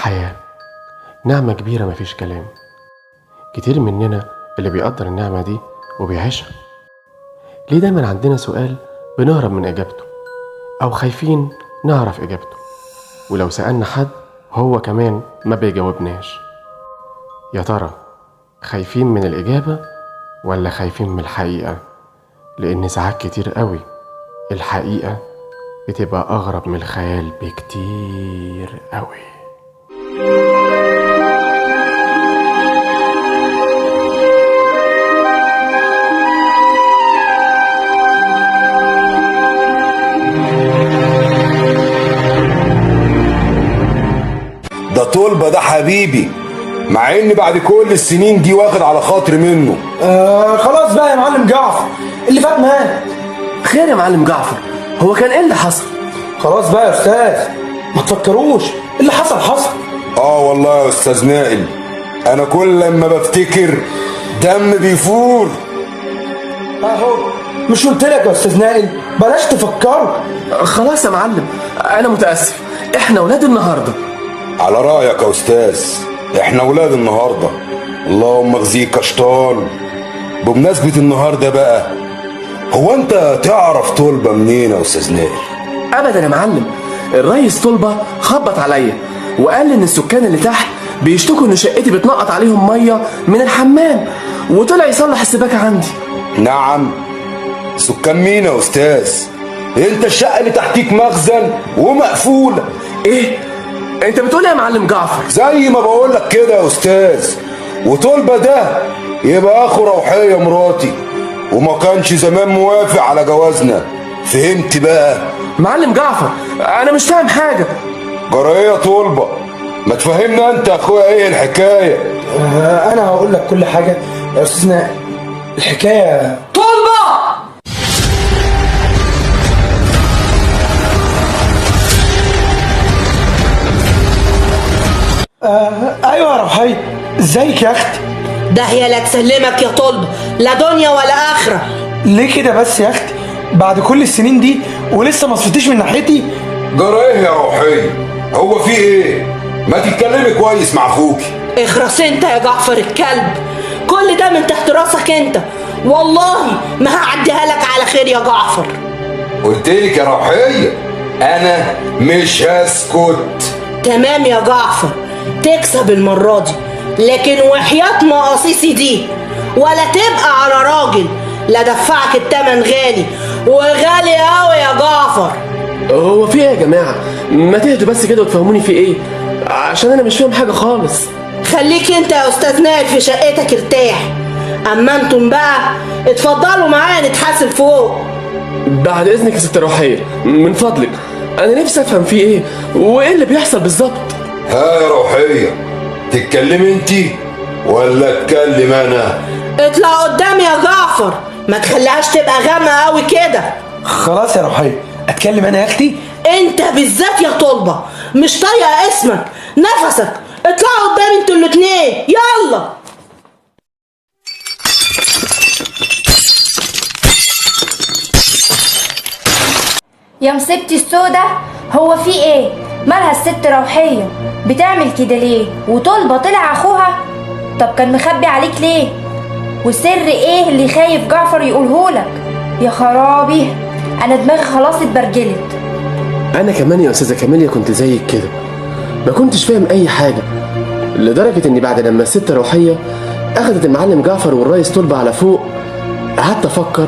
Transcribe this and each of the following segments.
الحياة نعمة كبيرة مفيش كلام. كتير مننا اللي بيقدر النعمة دي وبيعيشها. ليه دايما عندنا سؤال بنهرب من إجابته، أو خايفين نعرف إجابته، ولو سألنا حد هو كمان ما بيجاوبناش؟ يا ترى خايفين من الإجابة ولا خايفين من الحقيقة؟ لأن ساعات كتير قوي الحقيقة بتبقى أغرب من الخيال بكتير قوي. ده طلبة ده حبيبي، مع ان بعد كل السنين دي واخد على خاطري منه. خلاص بقى يا معلم جعفر، اللي فات مات. خير يا معلم جعفر، هو كان ايه اللي حصل؟ خلاص بقى يا استاذ، ما تفكروش، اللي حصل حصل. والله يا استاذ نائل، انا كل لما بفتكر دم بيفور. اهو مش قلت لك يا استاذ نائل بلاش تفكروا. خلاص يا معلم، انا متاسف، احنا ولاد النهارده. على رايك يا استاذ، احنا ولاد النهارده. اللهم اخزيك يا شيطان. بمناسبه النهارده بقى، هو انت تعرف طلبة منين يا استاذ نائل؟ ابدا يا معلم، الريس طلبة خبط عليا وقال ان السكان اللي تحت بيشتكوا ان شقتي بتنقط عليهم ميه من الحمام، وطلع يصلح السباكه عندي. نعم، سكان مين يا استاذ؟ انت الشقه اللي تحتيك مخزن ومقفوله. ايه انت بتقول يا معلم جعفر؟ زي ما بقول لك كده يا استاذ. وطلبة ده يبقى اخو روحية مراتي، وما كانش زمان موافق على جوازنا. فهمت بقى؟ معلم جعفر انا مش فاهم حاجه. جرايه طلبة، ما تفهمنا انت يا اخويا ايه الحكايه؟ انا هقول لك كل حاجه يا استاذ نائل. الحكايه طلبة. ايوه يا روحية، ازيك يا اختي؟ ده هي لا تسلمك يا طلبة، لا دنيا ولا آخرة. ليه كده بس يا اختي؟ بعد كل السنين دي ولسه ما صفتيش من ناحيتي؟ جرايه يا روحية، هو في ايه؟ ما تتكلمي كويس مع اخوكي. اخرس انت يا جعفر الكلب، كل ده من تحت راسك انت، والله ما هعديها لك على خير يا جعفر. قلتلك يا روحية انا مش هسكت. تمام يا جعفر، تكسب المرة دي، لكن وحياة مقاصيصي دي ولا تبقى على راجل، لا دفعك التمن غالي وغالي قوي يا جعفر. هو في ايه يا جماعه؟ ما تهدوا بس كده وتفهموني في ايه، عشان انا مش فاهم حاجه خالص. خليك انت يا استاذ نائل في شقتك ارتاح، اما انتم بقى اتفضلوا معايا نتحاسب فوق. بعد اذنك يا ست روحيه، من فضلك انا نفسي افهم في ايه وايه اللي بيحصل بالظبط. ها يا روحية، تتكلمي انتي ولا اتكلم انا؟ اطلع قدامي يا جعفر، ما تخليهاش تبقى غامقه قوي كده. خلاص يا روحية، اتكلم انا يا اختي؟ انت بالذات يا طلبة مش طايقه اسمك نفسك، اطلعوا قدامي انتوا الاتنين يلا. يا مصيبتي السودة، هو في ايه؟ مالها الست روحية بتعمل كده ليه؟ وطلبة طلع اخوها؟ طب كان مخبي عليك ليه؟ وسر ايه اللي خايف جعفر يقولهولك؟ يا خرابي، انا دماغي خلاص اتبرجلت. انا كمان يا استاذه كاميليا كنت زيك كده، ما كنتش فاهم اي حاجه، لدرجه اني بعد لما الست روحيه اخدت المعلم جعفر والريس طلبة على فوق، قعدت افكر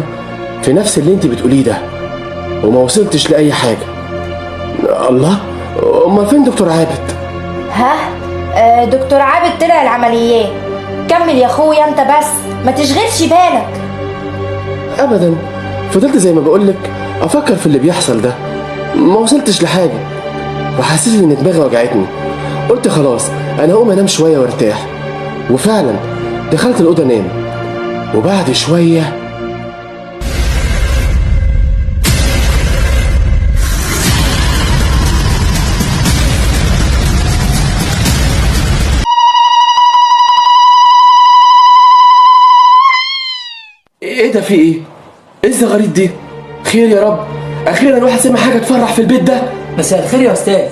في نفس اللي انت بتقوليه ده وما وصلتش لاي حاجه. الله، امال فين دكتور عابد؟ دكتور عابد طلع العمليات. كمل يا اخويا انت بس، ما تشغلش بالك. ابدا، فضلت زي ما بقولك افكر في اللي بيحصل ده، ما وصلتش لحاجه، وحسيت ان دماغي وجعتني. قلت خلاص انا هقوم انام شويه وارتاح، وفعلا دخلت الاوضه انام، وبعد شويه ايه ده؟ في ايه؟ ايه الزغاريد دي؟ خير يا رب، اخيرا واحد سمع حاجه تفرح في البيت ده. مساء الخير يا استاذ.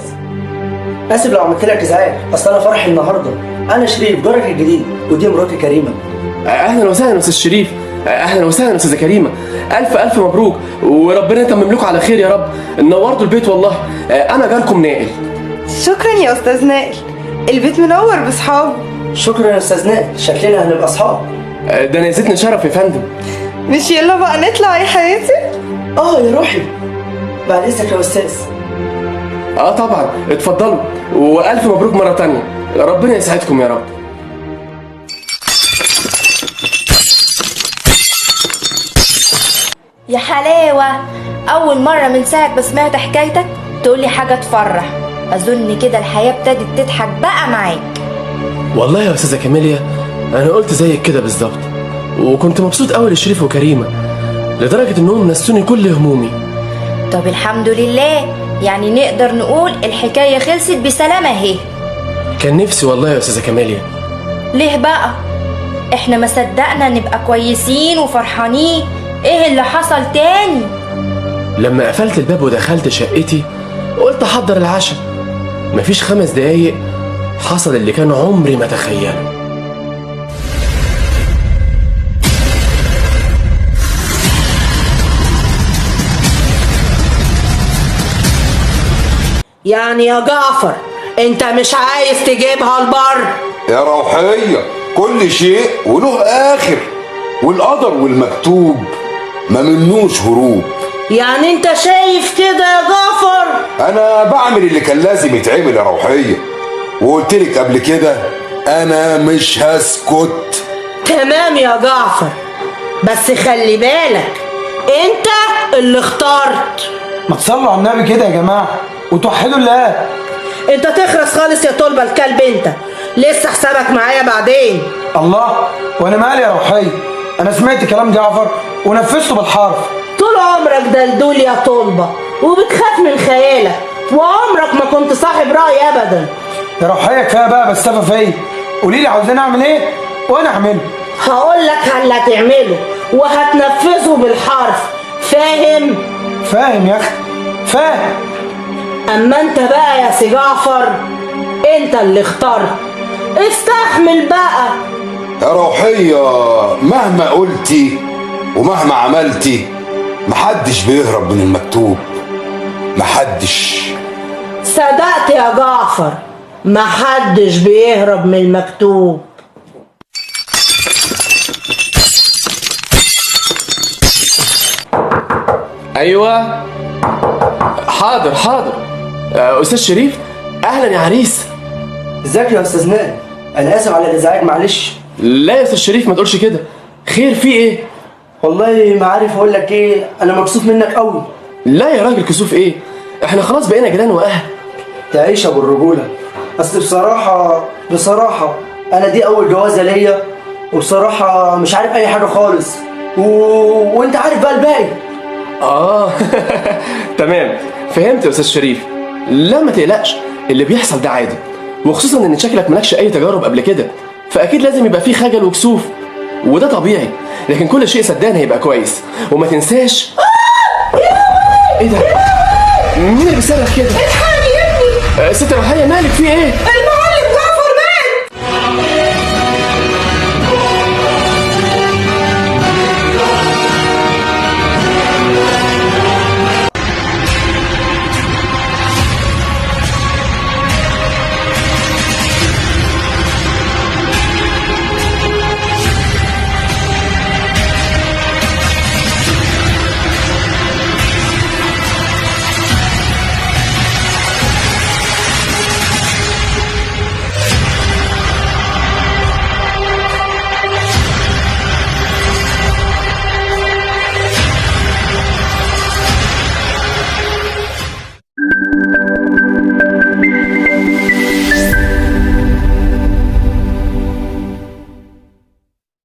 اسف لو عملت لك ازعاج، اصل انا فرحي النهارده. انا شريف جارك الجديد، ودي مراتي كريمه. اهلا وسهلا استاذ شريف. اهلا وسهلا استاذه كريمه. الف الف مبروك، وربنا يتمم لكم على خير يا رب. نورتوا البيت والله. انا جاركم نائل. شكرا يا استاذ نائل، البيت منور بصحابه. شكرا يا استاذ نائل، شكلنا هنبقى اصحاب. ده انا يزيدني شرف يا فندم. مش يلا بقى نطلع يا حياتي؟ يا روحي، بعد اذنك يا استاذ. طبعا اتفضلوا، والف مبروك مره تانية. ربنا يسعدكم يا رب. يا حلاوة، أول مرة من ساعة ما سمعت حكايتك تقولي حاجة تفرح. أظن كده الحياة ابتدت تضحك بقى معاك. والله يا استاذه كاميليا انا قلت زيك كده بالظبط، وكنت مبسوط قوي لشريف وكريمه لدرجه انهم نسوني كل همومي. طب الحمد لله، يعني نقدر نقول الحكاية خلصت بسلامة اهي. كان نفسي والله يا استاذه كاميليا. ليه بقى؟ احنا ما صدقنا نبقى كويسين وفرحانين. ايه اللي حصل تاني؟ لما قفلت الباب ودخلت شقتي قلت احضر العشاء، مفيش 5 دقايق حصل اللي كان عمري ما تخيله. يعني يا جعفر انت مش عايز تجيبها البر؟ يا روحية، كل شيء وله آخر، والقدر والمكتوب ما منوش هروب. يعني انت شايف كده يا جعفر؟ أنا بعمل اللي كان لازم يتعمل يا روحية، وقلتلك قبل كده أنا مش هسكت. تمام يا جعفر، بس خلي بالك انت اللي اخترت. ما تصلوا على النبي كده يا جماعه وتوحدوا الله. انت تخرس خالص يا طلبة الكلب انت، لسه حسابك معايا بعدين. الله، وانا مالي يا روحيه؟ انا سمعت كلام جعفر ونفذته بالحرف. طول عمرك دلدول يا طلبة، وبتخاف من خيالك، وعمرك ما كنت صاحب رأي ابدا. يا روحيه كفايه بقى بستفى فيا، قولي لي عاوزين اعمل ايه وانا اعمله. هقول لك اللي هتعمله وهتنفذه بالحرف، فاهم؟ فاهم يا اختي، فاهم. اما انت بقى يا سي جعفر، انت اللي اخترت، استحمل بقى. يا روحية مهما قلتي ومهما عملتي محدش بيهرب من المكتوب، محدش. صدقت يا جعفر، محدش بيهرب من المكتوب. ايوه حاضر حاضر. استاذ شريف، اهلا يا عريس. ازيك يا استاذ نائل؟ انا اسف على الازعاج، معلش. لا يا استاذ شريف ما تقولش كده، خير في ايه؟ والله ما عارف اقول لك ايه، انا مكسوف منك قوي. لا يا راجل، كسوف ايه؟ احنا خلاص بقينا جيران واهل. تعيش ابو الرجوله. اصل بصراحه انا دي اول جوازه ليا، وبصراحه مش عارف اي حاجه خالص، وانت عارف بقى الباقي. تمام، فهمت يا استاذ شريف. لا ما تقلقش، اللي بيحصل ده عادي، وخصوصا ان شكلك مالكش اي تجارب قبل كده، فاكيد لازم يبقى فيه خجل وكسوف، وده طبيعي. لكن كل شيء صدقني هيبقى كويس، وما تنساش. ايه ده؟ مين اللي بيصرخ كده؟ الحقني يا ابني، ست روحية، مالك في ايه؟ المعلم